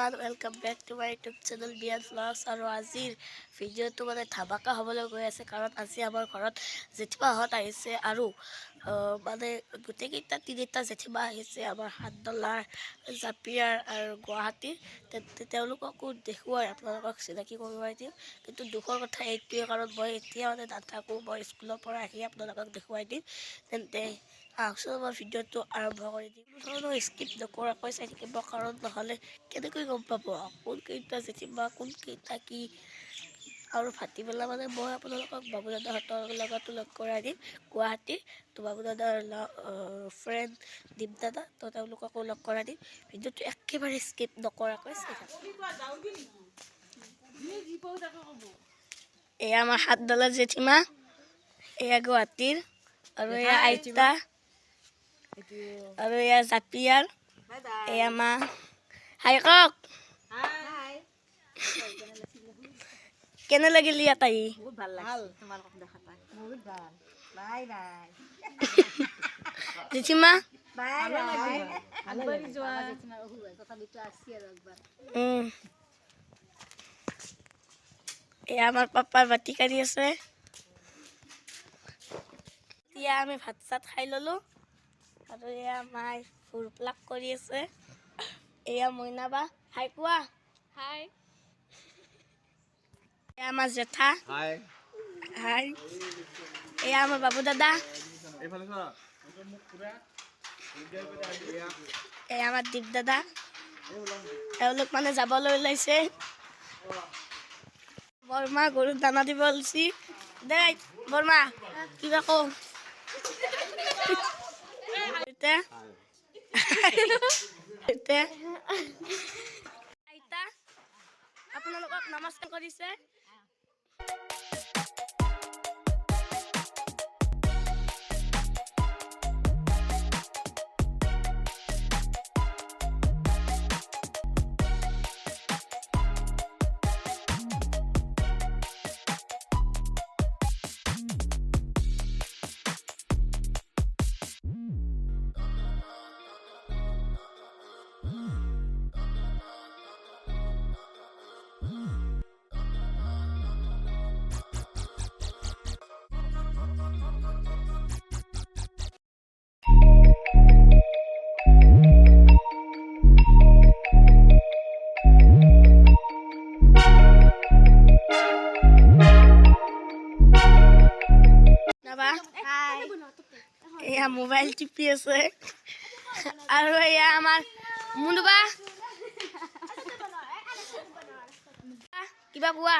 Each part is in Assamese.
everyone, welcome back to my YouTube channel Bian Vlogs আৰু আজিৰ ভিডিঅ'টো মানে ধামাকা হ'বলৈ গৈ আছে কাৰণ আজি আমাৰ ঘৰত জেঠিমাহঁত আহিছে আৰু মানে গোটেইকেইটা তিনিটা জেঠিমা আহিছে আমাৰ হাতডলাৰ জাপিয়াৰ আৰু গুৱাহাটীৰ তেওঁলোককো দেখুৱাই আপোনালোকক চিনাকি কৰোৱাই দিম কিন্তু দুখৰ কথা এইটোৱে কাৰণ মই এতিয়া মানে নাথাকোঁ মই স্কুলৰ পৰা আহি আপোনালোকক দেখুৱাই দিম তেন্তে আহকচোন মই ভিডিঅ'টো আৰম্ভ কৰি দিম কোনো ধৰণৰ স্কিপ নকৰাকৈ চাই থাকিব কাৰণ নহ'লে কেনেকৈ গম পাব কোনকেইটা জেঠিমা কোনকেইটা কি আৰু ভাটিবেলা মানে মই আপোনালোকক বাবু দাদাহঁতৰ লগতো লগ কৰাই দিম গুৱাহাটীৰ তো বাবু দাদাৰ ফ্ৰেণ্ড দীপ দাদা তো তেওঁলোককো লগ কৰাই দিম ভিডিঅ'টো একেবাৰে স্কিপ নকৰাকৈ চাই থাকক এয়া আমাৰ হাতডালৰ জেঠিমা এয়া গুৱাহাটীৰ আৰু এয়া আইতা আৰু এয়া জাপিয়াৰ এয়া মা হাই কক কেনে লাগিল ইয়াত আহি বহুত ভাল লাগিল তোমালোকক দেখা পাই বহুত ভাল বাই বাই জেঠিমা বাই বাই আগবাঢ়ি যোৱা জেঠিমা তথাপিতো আসি আৰু একবাৰ এয়া আমাৰ পাপাৰ বাতি কাঢ়ি আছে এতিয়া আমি ভাত চাত খাই ল'লোঁ আৰু এয়া মাই ফুল প্লাক কৰি আছে এয়া মইনা বা হাই কোৱা হাই এয়া আমাৰ জেঠা হাই হাই এয়া আমাৰ বাবু দাদা এয়া আমাৰ দীপ দাদা তেওঁলোক মানে যাবলৈ ওলাইছে বৰমা গৰুক দানা দিব ওলাইছি দে বৰমা কিবা কওঁ আইতা আপোনালোকক নমস্কাৰ কৰিছে এয়া মোবাইল টিপি আছে আৰু এয়া আমাৰ মুনুবা কিবা কোৱা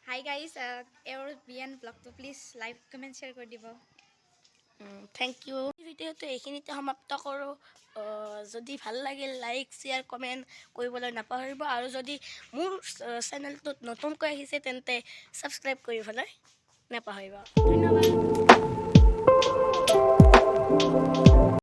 hi guys এওৰ Beant ব্লগটো please like comment share কৰি দিব থেংক ইউ ভিডিঅ'টো এইখিনিতে সমাপ্ত কৰোঁ যদি ভাল লাগিল লাইক শ্বেয়াৰ কমেণ্ট কৰিবলৈ নাপাহৰিব আৰু যদি মোৰ চেনেলটোত নতুনকৈ আহিছে তেন্তে ছাবস্ক্ৰাইব কৰিবলৈ নাপাহৰিব ধন্যবাদ